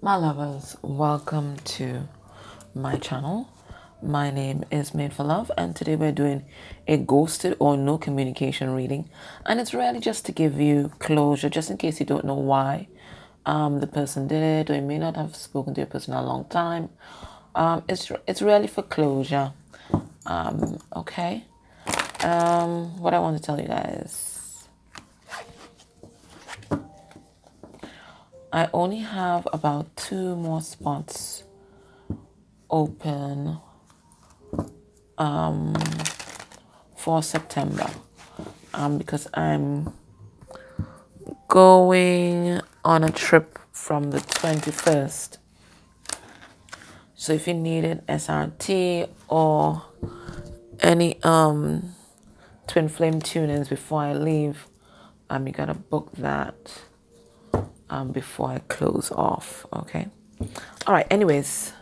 My lovers, welcome to my channel. My name is Made for Love, and today we're doing a ghosted or no communication reading. And it's really just to give you closure, just in case you don't know why the person did it, or you may not have spoken to your person in a long time. It's really for closure. Okay. What I want to tell you guys. I only have about 2 more spots open for September because I'm going on a trip from the 21st. So if you needed SRT or any twin flame tune-ins before I leave, you gotta book that before I close off. Okay. All right. Anyways,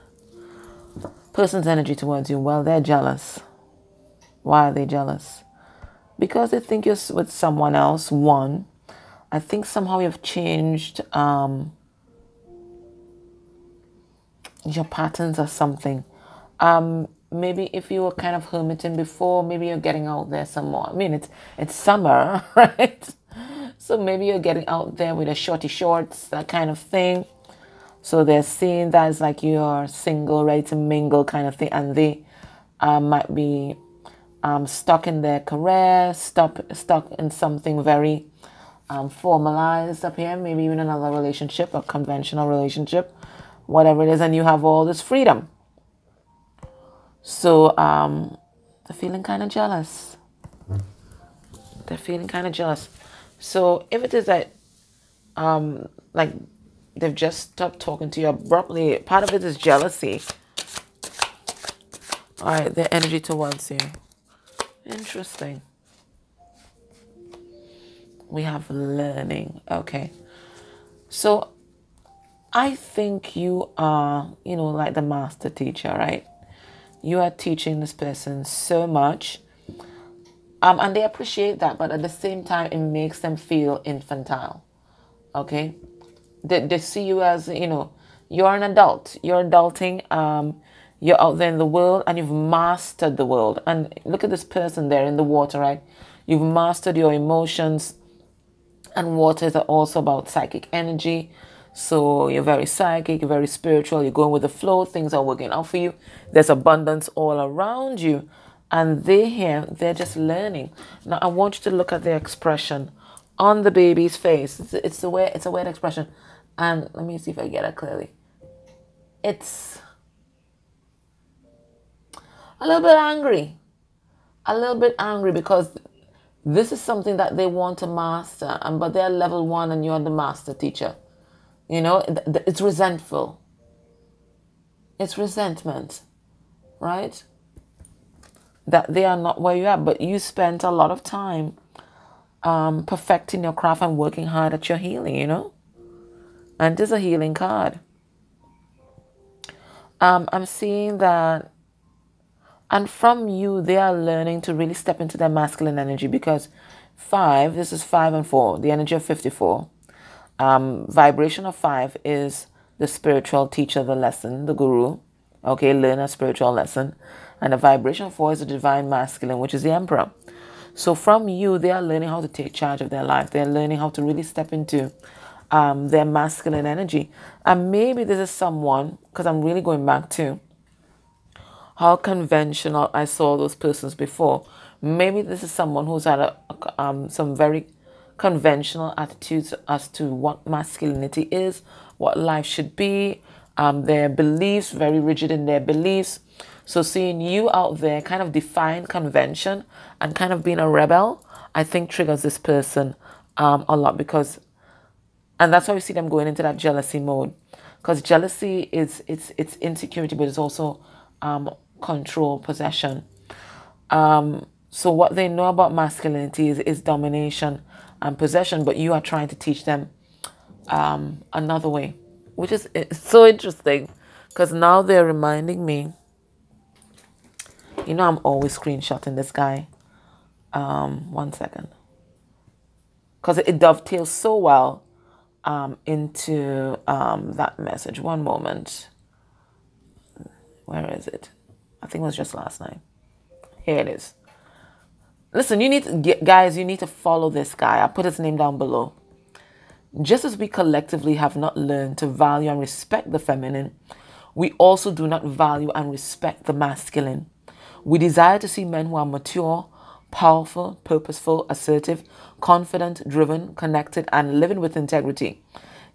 person's energy towards you. Well, they're jealous. Why are they jealous? Because they think you're with someone else. One, I think somehow you've changed your patterns or something. Maybe if you were kind of hermiting before, maybe you're getting out there some more. I mean, it's summer, right? So maybe you're getting out there with a shorty shorts, that kind of thing. So they're seeing that as like you're single, ready to mingle kind of thing. And they might be stuck in their career, stuck in something very formalized up here. Maybe even another relationship, a conventional relationship, whatever it is. And you have all this freedom. So they're feeling kind of jealous. So if it is that like they've just stopped talking to you abruptly, part of it is jealousy. All right, their energy towards you. Interesting. We have learning. Okay. So I think you are, like the master teacher, right? You are teaching this person so much. And they appreciate that, but at the same time, it makes them feel infantile. Okay? They see you as, you're an adult. You're adulting. You're out there in the world and you've mastered the world. And look at this person there in the water, right? You've mastered your emotions. And water is also about psychic energy. So you're very psychic, you're very spiritual, you're going with the flow, things are working out for you. There's abundance all around you. And they're just learning. Now I want you to look at the expression on the baby's face. It's a weird expression. And let me see if I get it clearly. It's a little bit angry. Because this is something that they want to master, but they're level 1 and you're the master teacher. It's resentful. It's resentment, right? That they are not where you are, but you spent a lot of time perfecting your craft and working hard at your healing, And it is a healing card. I'm seeing that, and from you, they are learning to really step into their masculine energy because this is 5 and 4, the energy of 54. Vibration of 5 is the spiritual teacher, the lesson, the guru. Okay, learn a spiritual lesson. And the vibration of 4 is the divine masculine, which is the emperor. So from you, they are learning how to take charge of their life. They're learning how to really step into their masculine energy. And maybe this is someone, because I'm really going back to how conventional I saw those persons before. Maybe this is someone who's had some very conventional attitudes as to what masculinity is, what life should be, their beliefs, very rigid in their beliefs. So seeing you out there kind of defying convention and kind of being a rebel, I think triggers this person a lot and that's why we see them going into that jealousy mode. Because jealousy it's insecurity, but it's also control, possession. So what they know about masculinity is domination and possession, but you are trying to teach them another way, which is so interesting because now they're reminding me, I'm always screenshotting this guy. 1 second. Because it dovetails so well into that message. One moment. Where is it? I think it was just last night. Here it is. Listen, you need to get, guys, you need to follow this guy. I put his name down below. Just as we collectively have not learned to value and respect the feminine, we also do not value and respect the masculine. We desire to see men who are mature, powerful, purposeful, assertive, confident, driven, connected, and living with integrity.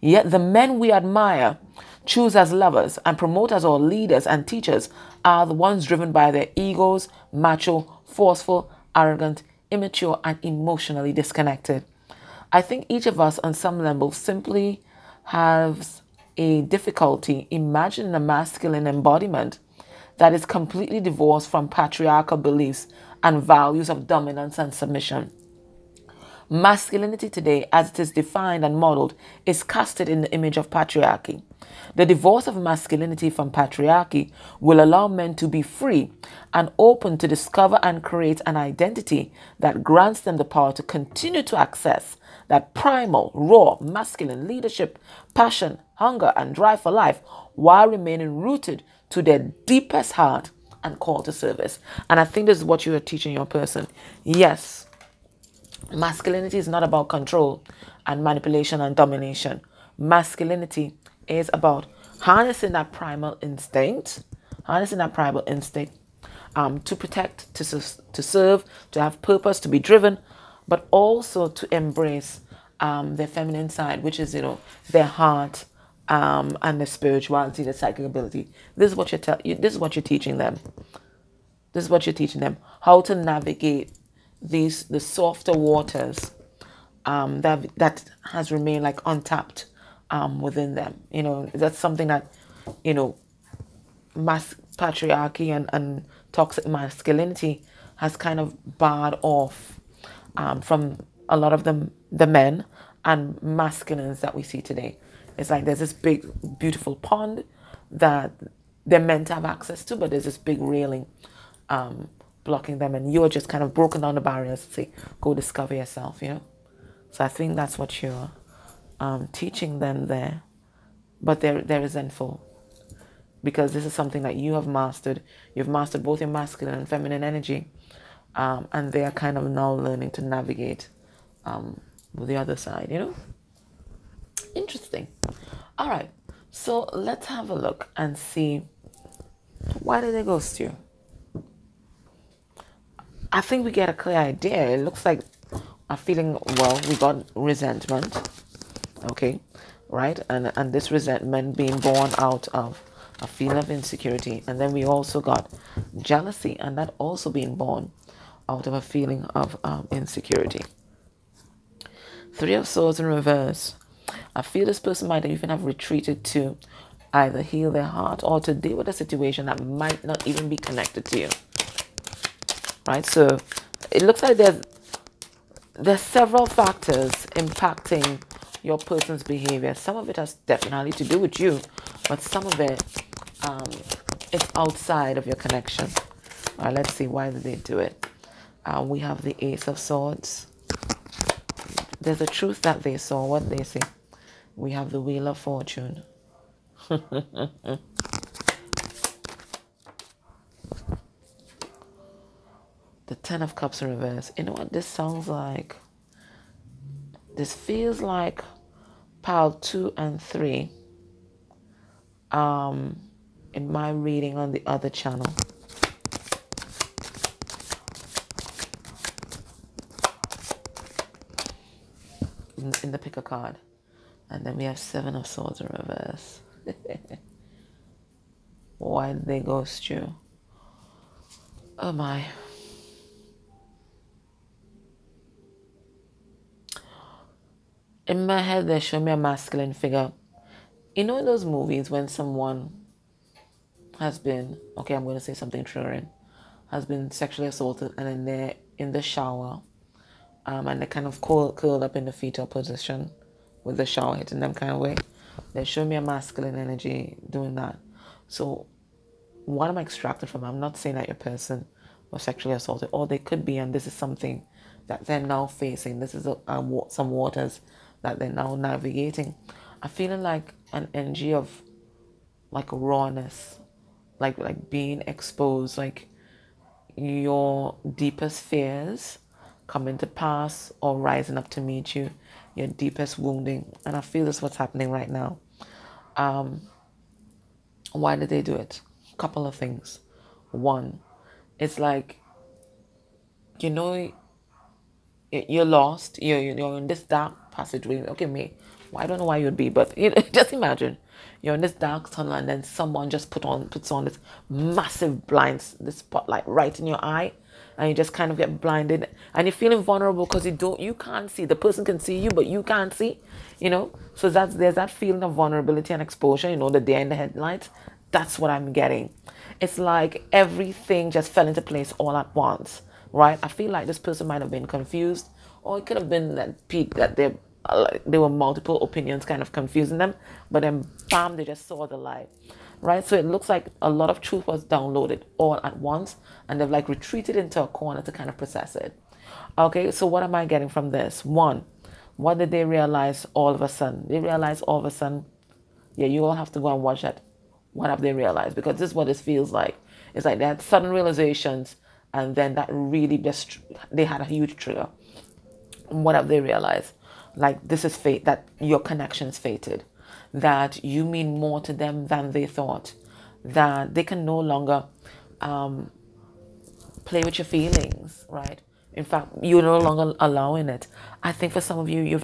Yet the men we admire, choose as lovers, and promote as our leaders and teachers are the ones driven by their egos, macho, forceful, arrogant, immature, and emotionally disconnected. I think each of us on some level simply has a difficulty imagining a masculine embodiment that is completely divorced from patriarchal beliefs and values of dominance and submission. Masculinity today, as it is defined and modeled, is casted in the image of patriarchy. The divorce of masculinity from patriarchy will allow men to be free and open to discover and create an identity that grants them the power to continue to access that primal, raw, masculine leadership, passion, hunger, and drive for life while remaining rooted to their deepest heart and call to service. And I think this is what you are teaching your person. Yes, masculinity is not about control and manipulation and domination. Masculinity is about harnessing that primal instinct, to protect, to serve, to have purpose, to be driven, but also to embrace their feminine side, which is, their heart and their spirituality, their psychic ability. This is what this is what you're teaching them. This is what you're teaching them: how to navigate the softer waters that has remained like untapped within them. That's something that patriarchy and toxic masculinity has kind of barred off from a lot of the men and masculines that we see today. It's like there's this big, beautiful pond that they're meant to have access to, but there's this big railing blocking them, and you're just kind of broken down the barriers to say, go discover yourself, So I think that's what you're teaching them there. But they're resentful because this is something that you have mastered. You've mastered both your masculine and feminine energy, and they are kind of now learning to navigate with the other side, Interesting. All right, so let's have a look and see, why did they ghost you? I think we get a clear idea. It looks like a feeling, we got resentment, okay, right? And this resentment being born out of a feeling of insecurity. And then we also got jealousy, and that also being born out of a feeling of insecurity. Three of Swords in reverse. I feel this person might even have retreated to either heal their heart or to deal with a situation that might not even be connected to you. Right? So it looks like there's several factors impacting your person's behavior. Some of it has definitely to do with you, but some of it it's outside of your connection. All right, let's see, why did they do it? We have the Ace of Swords. There's a truth that they saw. What they see? We have the Wheel of Fortune. The Ten of Cups in reverse. You know what this sounds like? This feels like pile 2 and 3 in my reading on the other channel. In the pick a card. And then we have 7 of Swords in reverse. Why did they ghost you? Oh my. In my head, they show me a masculine figure. In those movies when someone has been, okay, I'm going to say something triggering, has been sexually assaulted, and then they're in the shower, and they kind of curled up in the fetal position with the shower hitting them kind of way. They show me a masculine energy doing that. So what am I extracted from? I'm not saying that your person was sexually assaulted, or they could be, and this is something that they're now facing. This is some waters that they're now navigating are feeling like an energy of like rawness, like being exposed, like your deepest fears coming to pass or rising up to meet you, your deepest wounding. And I feel this is what's happening right now. Why did they do it? A couple of things. One, it's like, you know, you're lost. You're in this dark passageway. Okay, me. Well, I don't know why you'd be, but just imagine you're in this dark tunnel, and then someone just puts on this massive blinds, this spotlight right in your eye, and you just kind of get blinded, and you're feeling vulnerable because you can't see. The person can see you, but you can't see. So there's that feeling of vulnerability and exposure. The deer in the headlights. That's what I'm getting. It's like everything just fell into place all at once, right? I feel like this person might have been confused, or it could have been that there were multiple opinions kind of confusing them, but then bam, they just saw the light, right? So it looks like a lot of truth was downloaded all at once, and they've like retreated into a corner to kind of process it. Okay, so what am I getting from this? One, what did they realize all of a sudden? They realized all of a sudden, yeah, you all have to go and watch that. What have they realized? Because this is what it feels like. It's like they had sudden realizations, and then that really just, they had a huge trigger. What have they realized? Like, this is fate, that your connection is fated, that you mean more to them than they thought, that they can no longer play with your feelings, right? In fact, you're no longer allowing it. I think for some of you,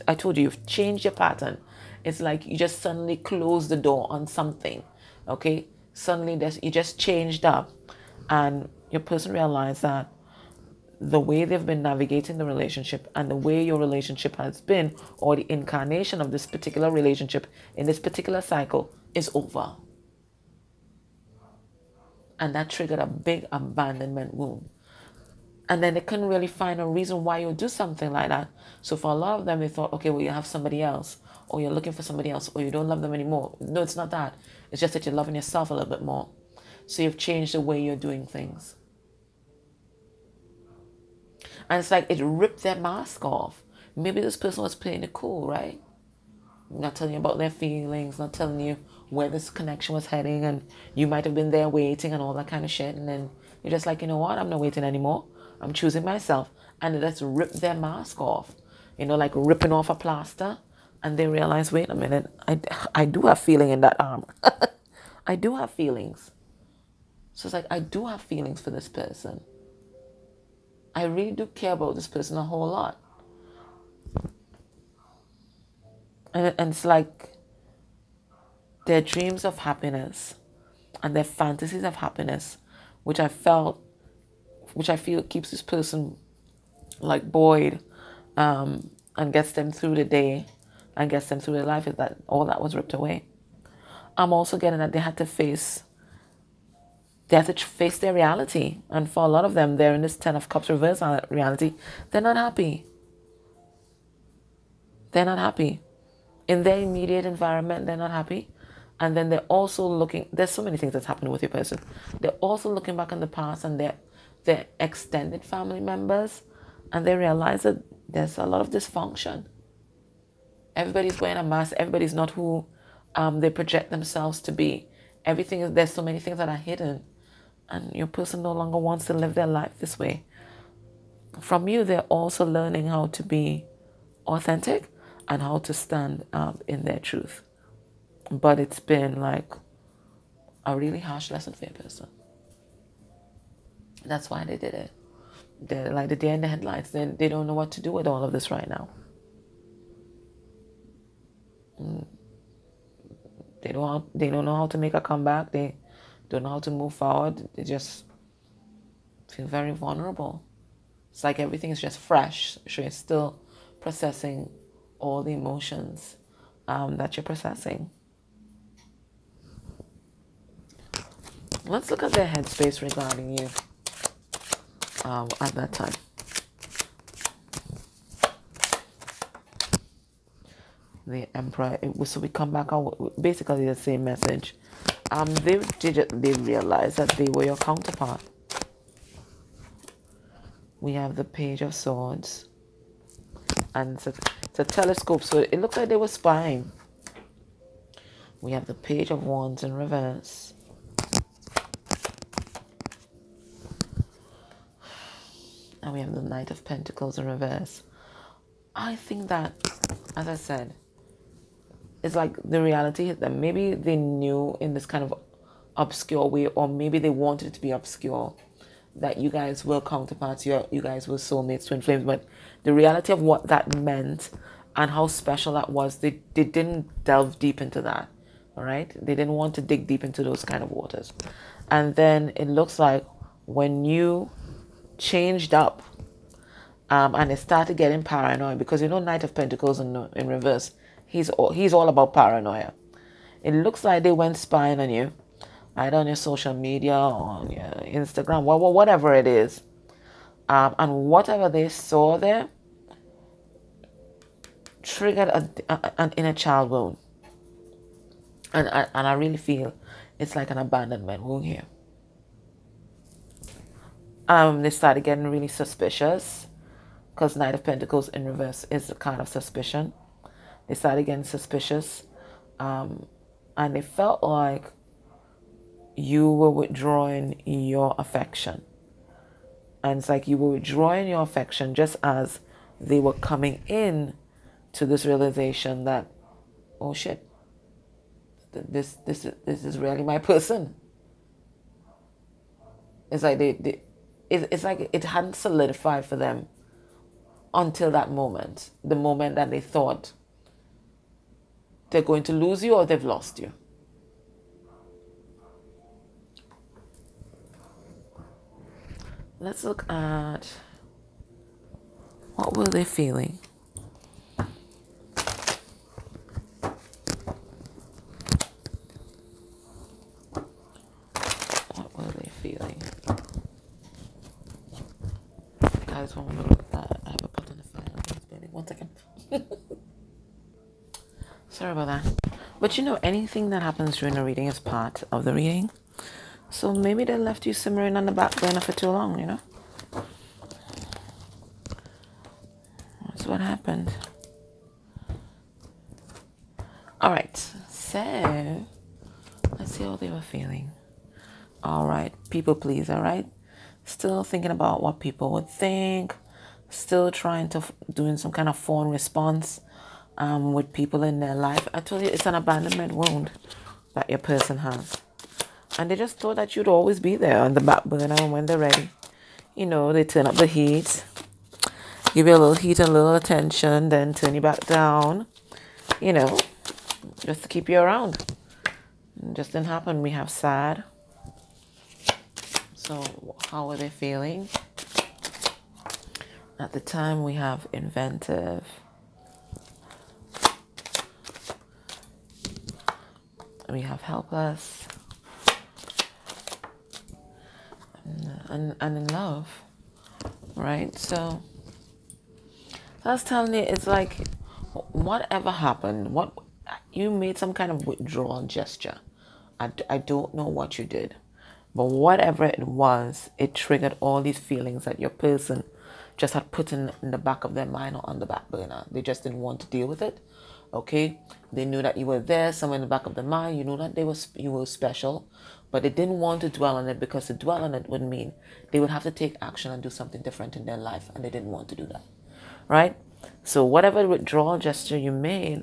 I told you, you've changed your pattern. It's like you just suddenly closed the door on something, okay? Suddenly you just changed up, and your person realized that the way they've been navigating the relationship and the way your relationship has been, or the incarnation of this particular relationship in this particular cycle, is over. And that triggered a big abandonment wound. And then they couldn't really find a reason why you would do something like that. So for a lot of them, they thought, okay, well, you have somebody else, or you're looking for somebody else, or you don't love them anymore. No, it's not that. It's just that you're loving yourself a little bit more. So you've changed the way you're doing things. And it's like it ripped their mask off. Maybe this person was playing it cool, right? Not telling you about their feelings, not telling you where this connection was heading, and you might have been there waiting and all that kind of shit. And then you're just like, you know what? I'm not waiting anymore. I'm choosing myself. And let's rip their mask off. Like ripping off a plaster. And they realize, wait a minute, I do have feeling in that arm. I do have feelings. So it's like, I do have feelings for this person. I really do care about this person a whole lot. And it's like their dreams of happiness and their fantasies of happiness, which I feel keeps this person like buoyed, and gets them through the day and gets them through their life, is that all that was ripped away. I'm also getting that they had to face their reality. And for a lot of them, they're in this 10 of Cups reverse reality. They're not happy. They're not happy. In their immediate environment, they're not happy. And then they're also looking, there's so many things that's happening with your person. They're also looking back in the past and their extended family members, and they realize that there's a lot of dysfunction. Everybody's wearing a mask. Everybody's not who they project themselves to be. There's so many things that are hidden. And your person no longer wants to live their life this way. From you, they're also learning how to be authentic and how to stand in their truth. But it's been like a really harsh lesson for your person. That's why they did it. They're like the deer in the headlights. They don't know what to do with all of this right now. They don't know how to make a comeback. They don't know how to move forward. They just feel very vulnerable. It's like everything is just fresh. So you're still processing all the emotions that you're processing. Let's look at their headspace regarding you at that time. The Emperor. So we come back out basically the same message. They realized that they were your counterpart. We have the Page of Swords, and so It's a telescope, so it looks like they were spying. We have the Page of Wands in reverse. And we have the Knight of Pentacles in reverse. I think that, as I said, it's like the reality hit them. Maybe they knew in this kind of obscure way, or maybe they wanted it to be obscure, that you guys were counterparts, you guys were soulmates, twin flames. But the reality of what that meant and how special that was, they didn't delve deep into that. All right? They didn't want to dig deep into those kind of waters. And then it looks like when you changed up, and they started getting paranoid, because you know Knight of Pentacles in reverse, he's all about paranoia. It looks like they went spying on you, either on your social media or on your Instagram, whatever it is. And whatever they saw there triggered an inner child wound. And I really feel it's like an abandonment wound here. They started getting really suspicious, because Knight of Pentacles in reverse is a kind of suspicion. They started getting suspicious, and they felt like you were withdrawing your affection. And it's like you were withdrawing your affection just as they were coming in to this realization that, oh shit, this is really my person. It's like it's like it hadn't solidified for them until that moment, the moment that they thought they're going to lose you or they've lost you. Let's look at what were they feeling. What were they feeling? Guys, one look at that. I have a pot on the fire. It's burning. 1 second. Sorry about that. But you know, anything that happens during a reading is part of the reading. So maybe they left you simmering on the back burner for too long, you know? That's what happened. Alright, so let's see how they were feeling. Alright, people please, alright? Still thinking about what people would think. Still trying to doing some kind of phone response with people in their life. I told you it's an abandonment wound that your person has. And they just thought that you'd always be there on the back burner, and when they're ready, you know, they turn up the heat, give you a little heat and a little attention, then turn you back down, you know, just to keep you around. It just didn't happen. We have sad. So how are they feeling? At the time, we have inventive. We have helpless. And in love, right? So I was telling you, it's like whatever happened, what you made some kind of withdrawal gesture. I don't know what you did, but whatever it was, it triggered all these feelings that your person just had put in the back of their mind or on the back burner. They just didn't want to deal with it. Okay, they knew that you were there somewhere in the back of the mind. You knew that you were special, but they didn't want to dwell on it, because to dwell on it would mean they would have to take action and do something different in their life, and they didn't want to do that, right? So whatever withdrawal gesture you made,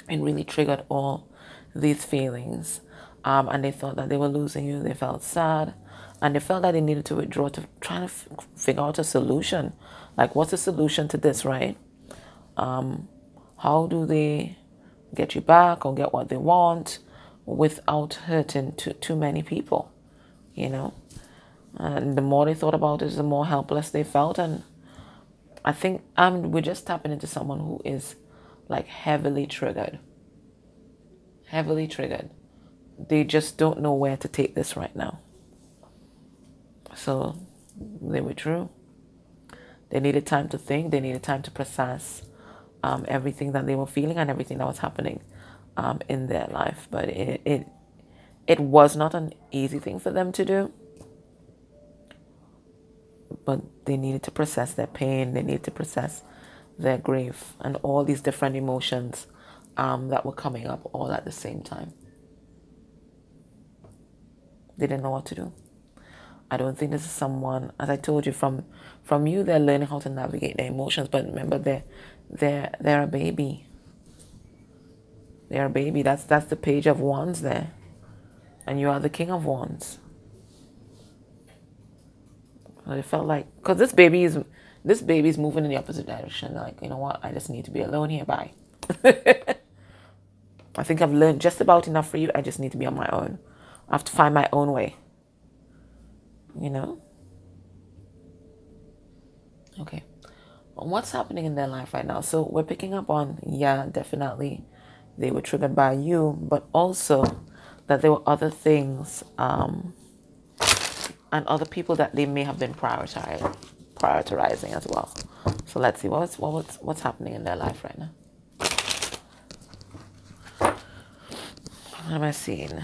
it really triggered all these feelings, and they thought that they were losing you. They felt sad, and they felt that they needed to withdraw to try to figure out a solution. Like, what's the solution to this, right? How do they get you back or get what they want without hurting too many people, you know? And the more they thought about it, the more helpless they felt. And I think we're just tapping into someone who is like heavily triggered. Heavily triggered. They just don't know where to take this right now. So they withdrew. They needed time to think. They needed time to process everything that they were feeling and everything that was happening in their life. But it was not an easy thing for them to do. But they needed to process their pain. They needed to process their grief, and all these different emotions that were coming up all at the same time. They didn't know what to do. I don't think this is someone, as I told you, from you, they're learning how to navigate their emotions. But remember, they're a baby. They're a baby. That's the Page of Wands there, and you are the King of Wands. So it felt like, because this baby is moving in the opposite direction. Like, you know what? I just need to be alone here. Bye. I think I've learned just about enough for you. I just need to be on my own. I have to find my own way. You know? Okay. What's happening in their life right now? So we're picking up on, yeah, definitely they were triggered by you, but also that there were other things and other people that they may have been prioritizing as well. So let's see what's happening in their life right now. What am I seeing?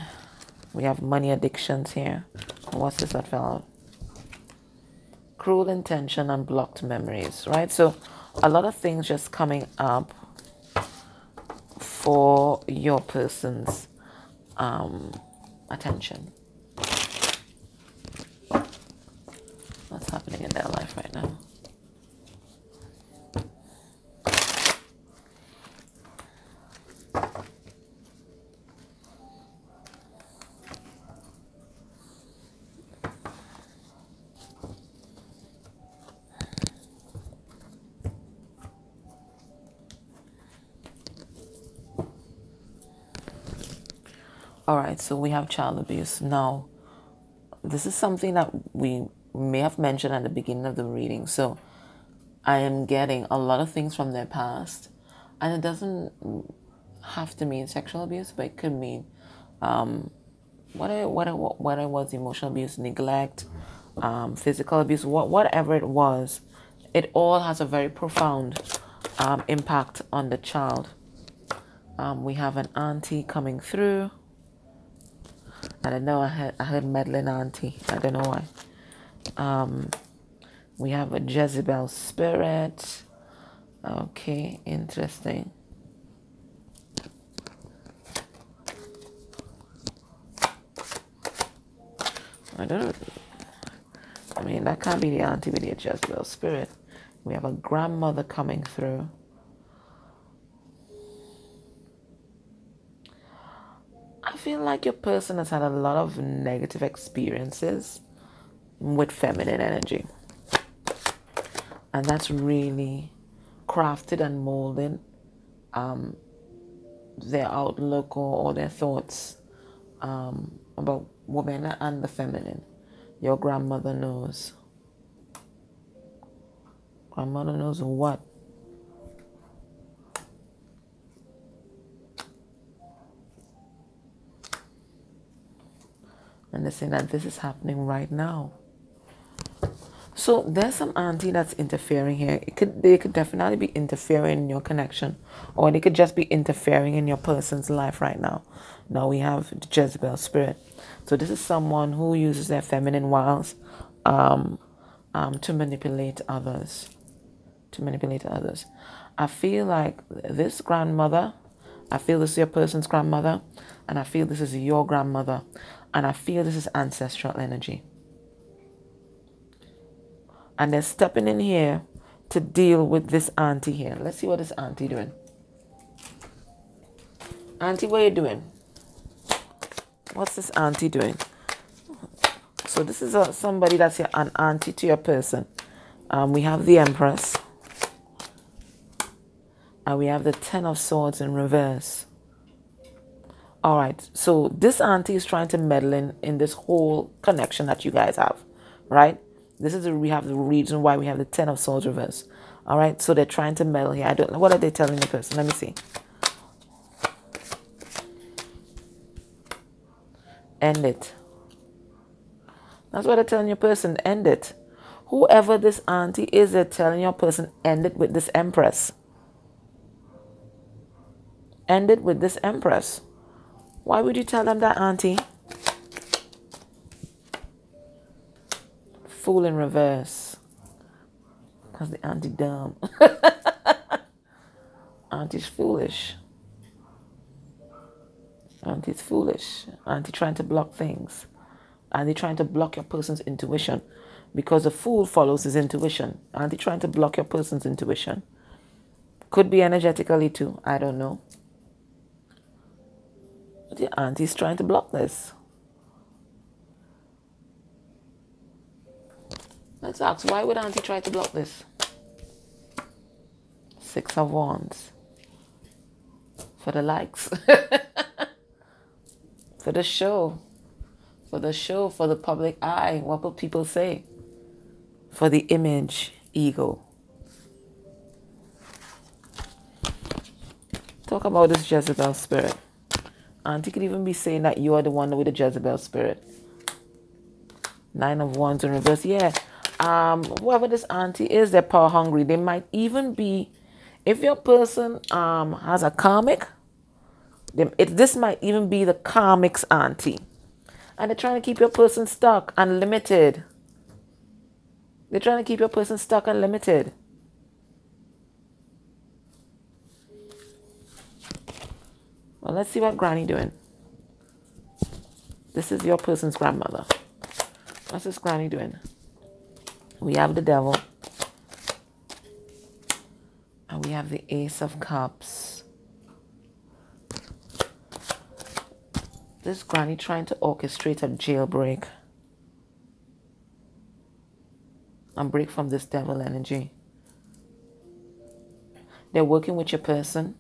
We have money addictions here. What's this that fell out? Cruel intention and blocked memories, right? So a lot of things just coming up for your person's attention. What's happening in their life right now? All right, so we have child abuse. Now, this is something that we may have mentioned at the beginning of the reading. So I am getting a lot of things from their past, and it doesn't have to mean sexual abuse, but it could mean what it was, emotional abuse, neglect, physical abuse, whatever it was. It all has a very profound impact on the child. We have an auntie coming through. I don't know, I heard meddling auntie. I don't know why. We have a Jezebel spirit. Okay, interesting. I mean, that can't be the auntie with the Jezebel spirit. We have a grandmother coming through. I feel like your person has had a lot of negative experiences with feminine energy. And that's really crafted and molded their outlook or their thoughts about women and the feminine. Your grandmother knows. Grandmother knows what? And they're saying that this is happening right now. So there's some auntie that's interfering here. They could definitely be interfering in your connection, or they could just be interfering in your person's life right now. Now we have the Jezebel spirit. So this is someone who uses their feminine wiles to manipulate others. I feel like this grandmother, I feel this is your person's grandmother, and I feel this is your grandmother, and I feel this is ancestral energy. And they're stepping in here to deal with this auntie here. Let's see what this auntie doing. Auntie, what are you doing? What's this auntie doing? So this is somebody that's an auntie to your person. We have the Empress. And we have the Ten of Swords in reverse. All right. So this auntie is trying to meddle in this whole connection that you guys have. Right? We have the reason why we have the Ten of Swords reverse. All right. So they're trying to meddle here. I don't know. What are they telling the person? Let me see. End it. That's what they're telling your person. End it. Whoever this auntie is, they're telling your person, end it with this Empress. End it with this Empress. Why would you tell them that, auntie? Fool in reverse. Because the auntie dumb. Auntie's foolish. Auntie's foolish. Auntie trying to block things. Auntie trying to block your person's intuition. Because a fool follows his intuition. Auntie trying to block your person's intuition. Could be energetically too. I don't know. But your auntie's trying to block this. Let's ask, why would auntie try to block this? 6 of Wands. For the likes. For the show. For the show, for the public eye. What will people say? For the image, ego. Talk about this Jezebel spirit. Auntie could even be saying that you are the one with the Jezebel spirit. 9 of Wands in reverse. Yeah. Whoever this auntie is, they're power hungry. They might even be, if your person has a karmic, this might even be the karmic's auntie. And they're trying to keep your person stuck and limited. They're trying to keep your person stuck and limited. Well, let's see what Granny doing. This is your person's grandmother. What's this Granny doing? We have the Devil. And we have the Ace of Cups. This Granny trying to orchestrate a jailbreak. And break from this devil energy. They're working with your person.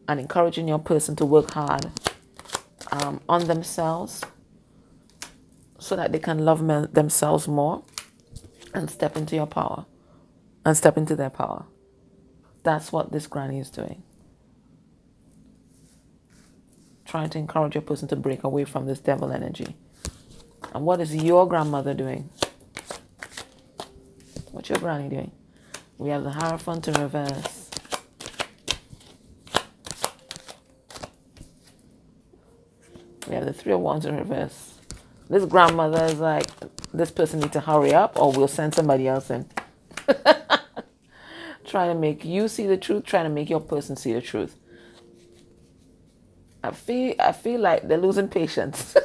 And encouraging your person to work hard on themselves. So that they can love themselves more. And step into your power. And step into their power. That's what this Granny is doing. Trying to encourage your person to break away from this devil energy. And what is your grandmother doing? What's your Granny doing? We have the Hierophant in reverse. We have the 3 of Wands in reverse. This grandmother is like, this person needs to hurry up or we'll send somebody else in. Trying to make you see the truth, trying to make your person see the truth. I feel like they're losing patience.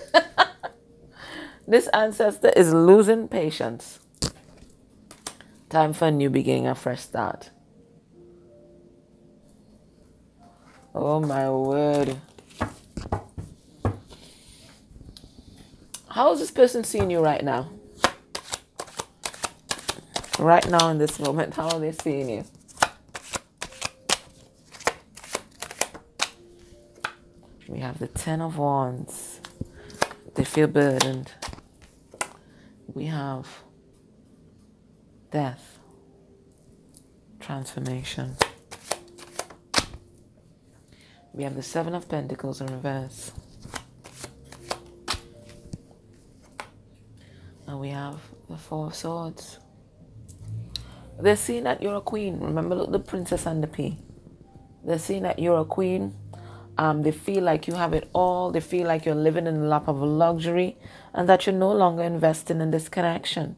This ancestor is losing patience. Time for a new beginning, a fresh start. Oh my word. How is this person seeing you right now? Right now in this moment, how are they seeing you? We have the 10 of Wands. They feel burdened. We have death. Transformation. We have the 7 of Pentacles in reverse. And we have the 4 of Swords. They're seeing that you're a queen. Remember, look, the Princess and the P. They're seeing that you're a queen. They feel like you have it all. They feel like you're living in the lap of luxury and that you're no longer investing in this connection.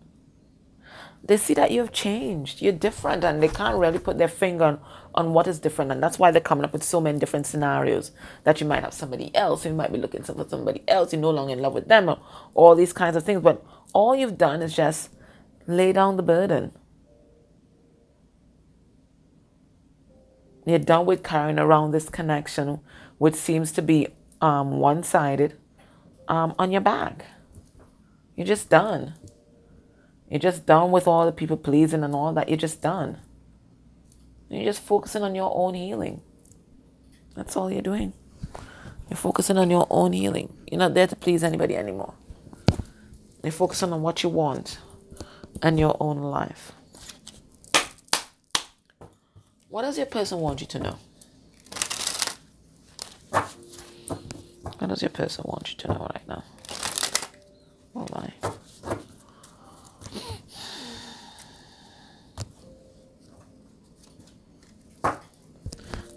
They see that you've changed. You're different and they can't really put their finger on what is different. And that's why they're coming up with so many different scenarios. That you might have somebody else. You might be looking for somebody else. You're no longer in love with them. Or all these kinds of things. But all you've done is just lay down the burden. You're done with carrying around this connection, which seems to be one-sided, on your back. You're just done. You're just done with all the people pleasing and all that. You're just done. You're just focusing on your own healing. That's all you're doing. You're focusing on your own healing. You're not there to please anybody anymore. You're focusing on what you want and your own life. What does your person want you to know? What does your person want you to know right now? Oh my.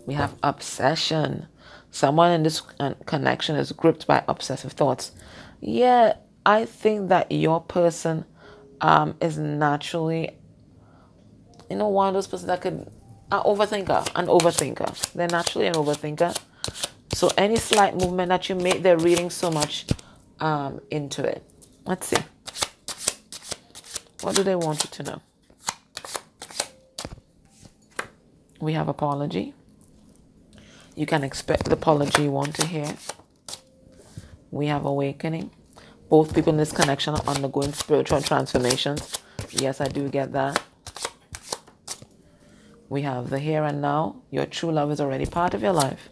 We have obsession. Someone in this connection is gripped by obsessive thoughts. Yeah, I think that your person is naturally, one of those persons that could An overthinker. They're naturally an overthinker. So any slight movement that you make, they're reading so much into it. Let's see. What do they want you to know? We have apology. You can expect the apology you want to hear. We have awakening. Both people in this connection are undergoing spiritual transformations. Yes, I do get that. We have the here and now. Your true love is already part of your life.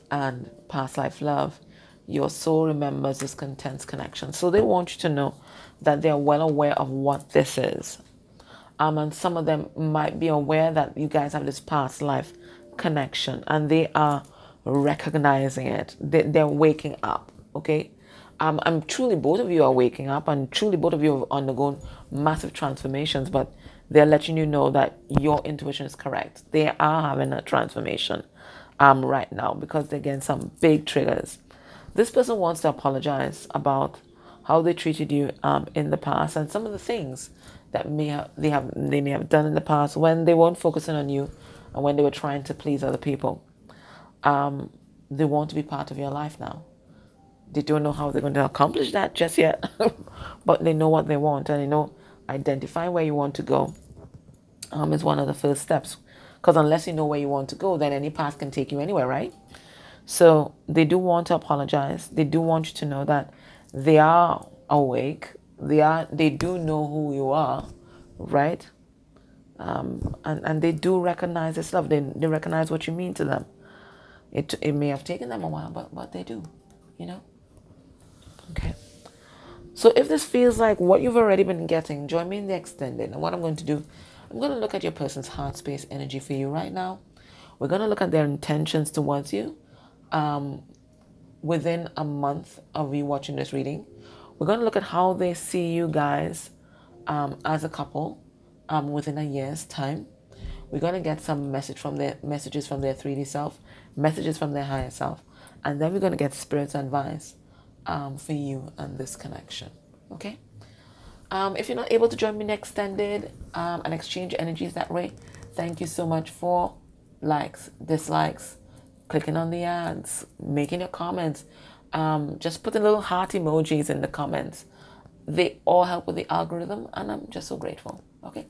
And past life love. Your soul remembers this intense connection. So they want you to know that they are well aware of what this is. And some of them might be aware that you guys have this past life connection. And they are recognizing it. They're waking up. Okay? I'm truly, both of you are waking up. And truly, both of you have undergone massive transformations. But they're letting you know that your intuition is correct. They are having a transformation right now. Because they're getting some big triggers. This person wants to apologize about how they treated you in the past and some of the things that they may have done in the past when they weren't focusing on you and when they were trying to please other people. They want to be part of your life now. They don't know how they're going to accomplish that just yet, but they know what they want, and they know identifying where you want to go is one of the first steps. Because unless you know where you want to go, then any path can take you anywhere, right? So they do want to apologize. They do want you to know that they are awake. They do know who you are, right? And they do recognize this love. They recognize what you mean to them. It may have taken them a while, but they do, you know? Okay. So if this feels like what you've already been getting, join me in the extended. And what I'm going to do, I'm going to look at your person's heart space energy for you right now. We're going to look at their intentions towards you. Within a month of you watching this reading, we're going to look at how they see you guys as a couple within a year's time. We're going to get some messages from their 3D self, messages from their higher self, and then we're going to get spirit's advice for you and this connection. Okay? If you're not able to join me in extended and exchange energies that way, thank you so much for likes, dislikes, clicking on the ads, making your comments, just putting little heart emojis in the comments. They all help with the algorithm, and I'm just so grateful. Okay,